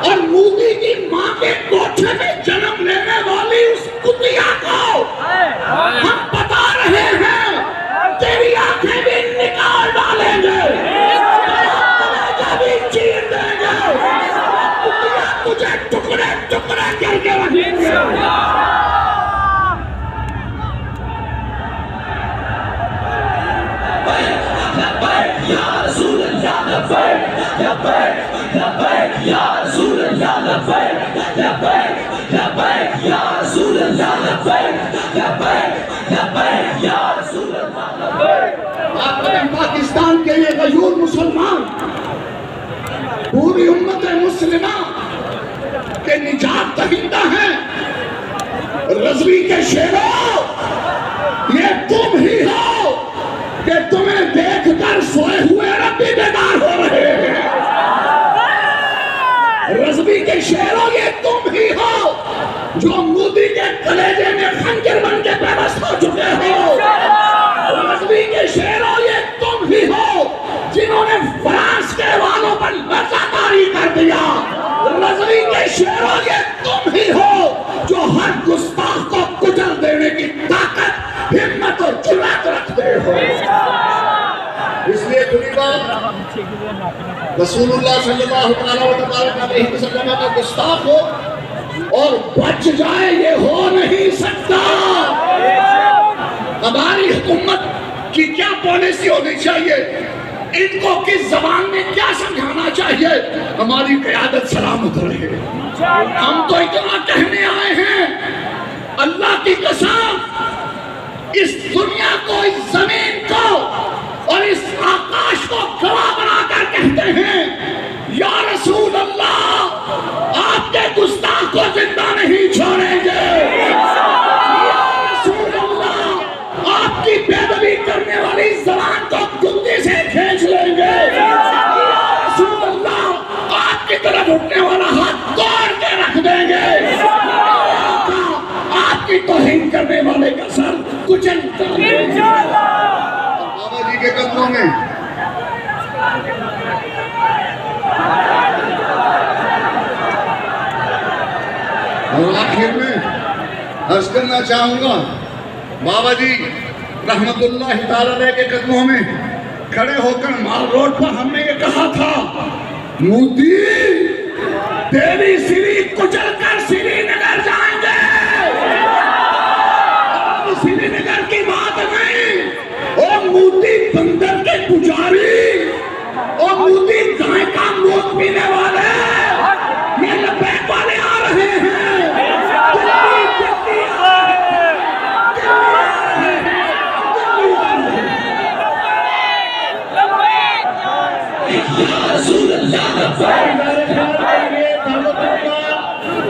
اور مودی کی ماں کے کوٹھے میں جنم لینے والی اس کتیا کو ہم بتا رہے ہیں تیری آنکھیں بھی نکال ڈالیں گے، کلیجہ بھی چیر دیں گے، کتیا تجھے ٹکڑے ٹکڑے کر کے رکھیں گے۔ یا رسول اللہ لبیک لبیک لبیک یا رسول اللہ لبیک لبیک لبیک یا رسول اللہ لبیک لبیک لبیک یا رسول اللہ لبیک۔ آپ پاکستان کے یہ غیور مسلمان پوری امت مسلمہ کے نجات دہندہ ہیں۔ رضوی کے شیروں، یہ تم ہی ہو کہ تمہیں دیکھ کر سوئے ہوئے رب بھی بیدار ہو رہے ہیں۔ رضوی کے شیروں، یہ تم ہی ہو جو مودی کے کلیجے میں خنجر بن کے پیوست ہو چکے ہو۔ رضوی کے شیروں، یہ تم ہی ہو جنہوں نے فرانس کے والوں پر لرزہ طاری کر دیا۔ رضوی کے شیروں، یہ تم ہی ہو جو ہر گستاخ کو کچل دینے کی طاقت، ہمت اور جرأت رکھتے ہو۔ اس لیے بری بات رسول اللہ صلی اللہ علیہ وسلم کا گستاخ ہو اور بچ جائے، یہ ہو نہیں سکتا۔ ہماری حکومت کی کیا پالیسی ہونی چاہیے، ان کو کس زبان میں کیا سمجھانا چاہیے، ہماری قیادت سلامت رہے۔ ہم تو اتنا کہنے آئے ہیں، اللہ کی قسم، اس دنیا کو، اس زمین کو اور اس آکاش کو گواہ بنا کر کہتے ہیں یا رسول اللہ آپ کے گستاخ کو زندہ نہیں چھوڑیں گے، یا رسول اللہ آپ کی بے ادبی کرنے والی زبان کو گدی سے کھینچ لیں گے، یا رسول اللہ آپ کی طرف اٹھنے والا ہاتھ توڑ کے رکھ دیں گے، آپ کی توہین کرنے والے کا سر کچل کر دیں گے۔ بابا جی کے قدموں میں اور آخر میں عرض کرنا چاہوں گا، بابا جی رحمت اللہ تعالی کے قدموں میں کھڑے ہو کر مال روڈ پر ہم نے یہ کہا تھا، مودی تیری سری کچل کر سری نگر جائیں گے۔ سری نگر کی بات نہیں، او مودی بندر کے پجاری، او مودی گائے کا موت پینے والے، یہ لبیک والے آ رہے ہیں،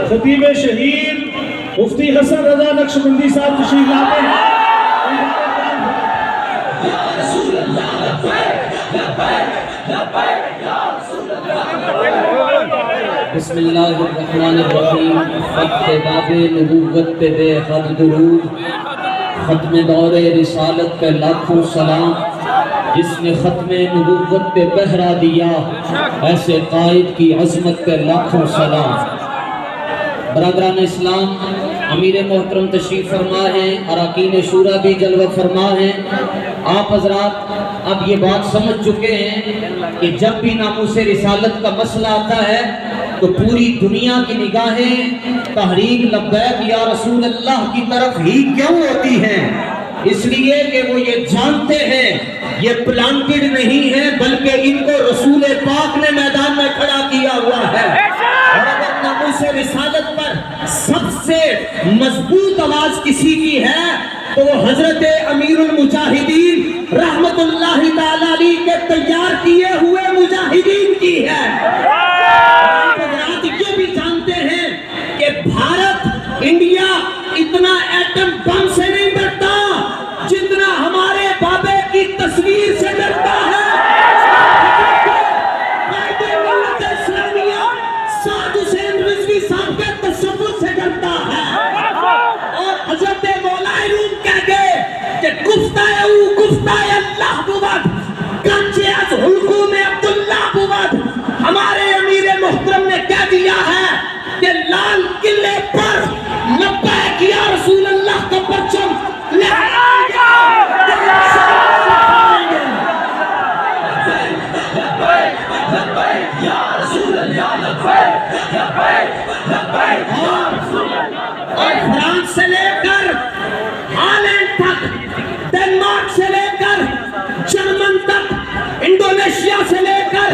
خطیب شہید مفتی حسن رضا نقشبندی صاحب تشریف لاتے ہیں۔ بسم اللہ الرحمن الرحیم۔ فتح باب نبوت پہ بے حد درود، ختم دور رسالت پہ لاکھوں سلام، جس نے ختم نبوت پہ پہرا دیا، ایسے قائد کی عظمت پہ لاکھوں سلام۔ برادران اسلام، امیر محترم تشریف فرما ہیں، اراکین شورا بھی جلوہ فرما ہیں۔ آپ حضرات اب یہ بات سمجھ چکے ہیں کہ جب بھی ناموس رسالت کا مسئلہ آتا ہے تو پوری دنیا کی نگاہیں تحریک لبیک یا رسول اللہ کی طرف ہی کیوں ہوتی ہیں؟ اس لیے کہ وہ یہ جانتے ہیں یہ پلانٹڈ نہیں ہے، بلکہ ان کو رسول پاک نے میدان میں کھڑا کیا ہوا ہے۔ اور اگر ناموس رسالت پر سب سے مضبوط آواز کسی کی ہے تو وہ حضرت امیر المجاہدین رحمت اللہ تعالی علیہ کے تیار کیے ہوئے مجاہدین کی ہے۔ حضرات یہ بھی جانتے ہیں کہ بھارت، انڈیا اتنا ایٹم بم سے نہیں ڈرتا جتنا ہمارے بابے کی تصویر سے ڈرتا ہے۔ سعد حسین رضوی صاحب کے تصور سے ڈرتا ہے، اور حضرت مولا روم کہہ گئے کہ گفتہ او گفتہ اللہ بود، گنچے از حلقوم عبداللہ بود۔ ہمارے امیر محترم نے کہہ دیا ہے کہ لال قلعے پر لبیک یا رسول اللہ کا پرچم لہرائیں گے. اور فرانس سے لے کر ہالینڈ تک، ڈنمارک سے لے کر جرمن تک، انڈونیشیا سے لے کر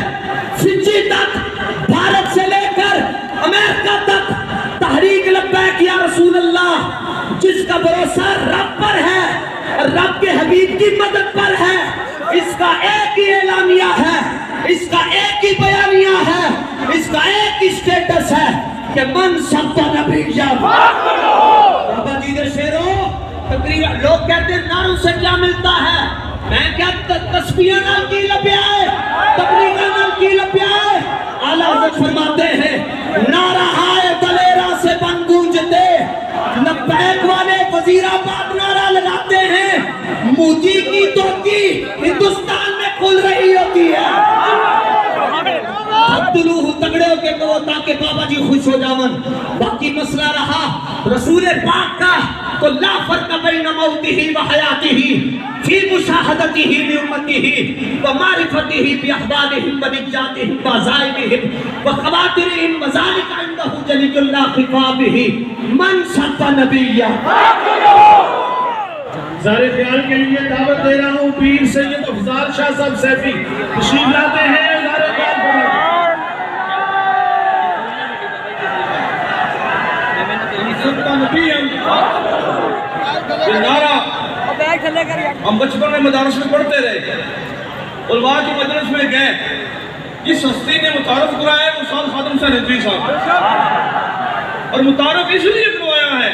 فجی تک، بھارت سے لے کر امریکہ تک تحریک لبیک یا رسول اللہ، جس کا بھروسہ رب پر ہے، رب کے حبیب کی مدد پر ہے، اس کا ایک ہی اعلامیہ ہے، اس کا ایک ہی بیانیہ ہے، اس کا ایک ہی سٹیٹس ہے کہ من سب نبی بابا جی دے شیروں تقریبا لوگ کہتے ہیں نعروں سے کیا ملتا ہے، میں کیا تسبیحاں نال کی لبیا ہے، تبلیغاں نال کی لبیا ہے. اعلیٰ حضرت فرماتے ہیں نعرہ ہائے دلیرا سے بن گونجتے، لبیک والے وزیر آباد نعرہ لگاتے ہیں، مودی کی توتی ہندوستان میں کھل رہی ہوتی ہے. عبدالوہ تگڑے ہو کے کہو تاکہ بابا جی خوش ہو جاون. باقی مسئلہ رہا رسول پاک کا تو لا فرق بین موتہ و حیاتہ فی مشاہدتہ لامتہ و معرفتہ باحوالہم و نجاتہم و عزائمہم و خواطرہم وذلک عندہ جلی اللہ خفابہ من سب نبیہ. زار خیال کے لیے دعوت دے رہا ہوں پیر سید افضال شاہ صاحب سیفی تشریف لاتے ہیں. زار خیال نعرہ ہم بچپن میں مدارس میں پڑھتے رہے، علماء کی مجلس میں گئے، جس ہستی نے متعارف کرایا ہے وہ استاد خادم حسین رضوی صاحب، اور متعارف اس لیے کروایا ہے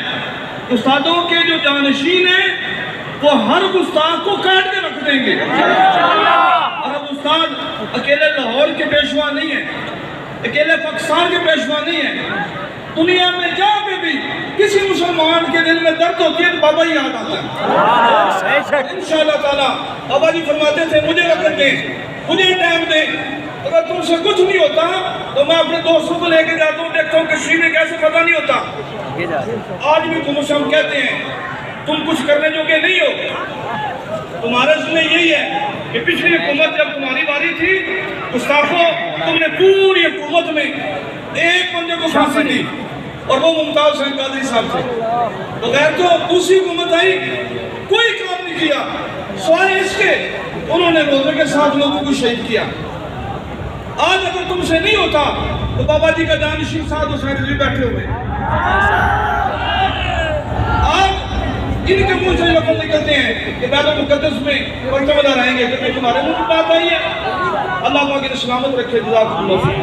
استادوں کے جو جانشین ہیں وہ ہر گستاخ کو کاٹ کے رکھ دیں گے. اور اب استاد اکیلے لاہور کے پیشوا نہیں ہیں، اکیلے پاکستان کے پیشوا نہیں ہیں، دنیا میں جہاں پہ بھی کسی مسلمان کے دل میں درد ہوتی ہے تو بابا ہی یاد آتا ہے. انشاءاللہ تعالیٰ بابا جی فرماتے تھے مجھے وقت دیں، مجھے ٹائم دیں، اگر تم سے کچھ نہیں ہوتا تو میں اپنے دوستوں کو لے کے جاتا ہوں، دیکھتا ہوں کہ شیریں کیسے پتہ نہیں ہوتا. آج بھی تم سے ہم کہتے ہیں تم کچھ کرنے جو کہ نہیں ہو. تمہارے ذمہ یہی ہے کہ پچھلی حکومت جب تمہاری باری تھی گستاخوں تم نے پوری حکومت میں ایک بندے کو پھانسی دی اور وہ ممتاز حسین قادری صاحب تھے. بغیر تو دوسری حکومت آئی کوئی کام نہیں کیا سوائے اس کے انہوں نے روزے کے ساتھ لوگوں کو شہید کیا. آج اگر تم سے نہیں ہوتا تو بابا جی کا جانشین سعد حسین رضوی بیٹھے ہوئے. آج ان کے منہ سے لفظ نکلتے ہیں کہ بیت المقدس میں پرچم لہرائیں گے، جب تمہارے منہ کی بات آئی ہے. اللہ پاک انہیں سلامت رکھے. جزاکم اللہ خیر.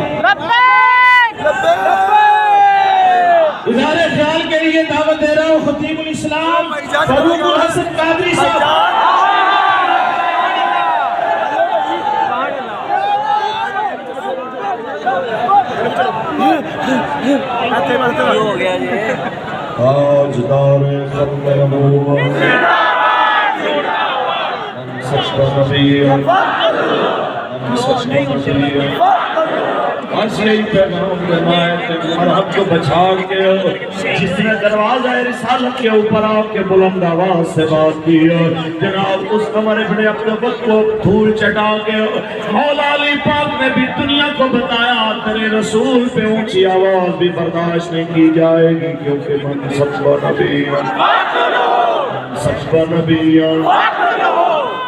اظہار خیال کے لیے دعوت دے رہا ہوں خطیب الاسلام فاروق الحسن قادری صاحب. تاجدار ختم نبوت سچ کا نبی سچ کا نبی بس یہی پیغام دینا ہے کہ مرحب کو بچا کے جس نے دروازہ رسالت کے اوپر آپ کے بلند آواز سے بات کی جناب اس عمر ابن عبدالبت کو دھول چٹا کے مولا علی پاک نے بھی دنیا کو بتایا تیرے رسول پہ اونچی آواز بھی برداشت نہیں کی جائے گی کیونکہ من سچا نبی سچا نبی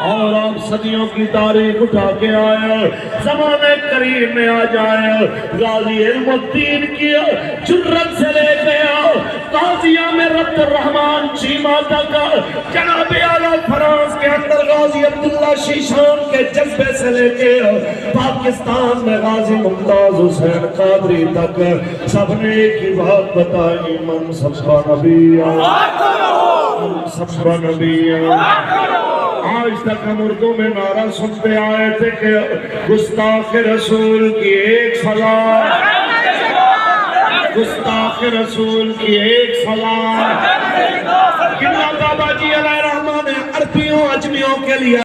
اور آپ صدیوں کی تاریخ اٹھا کے آئے زمانے قریب میں آ جائے غازی علم الدین کی جرت سے لے کے قاضیہ میں ربط الرحمن چیمہ تک جناب اعلیٰ فرانس کے اندر غازی عبداللہ شیشان کے جذبے سے لے کے پاکستان میں غازی ممتاز حسین قادری تک سب نے ایک ہی بات بتائی من سچا نبی سچا نبی. آج تک ہم اردو میں نعرہ سنتے آئے تھے کہ گستاخ رسول کی ایک سزا، گستاخ رسول کی ایک سزا. بابا جی علیہ رحمہ نے عربیوں اجمیوں کے لیے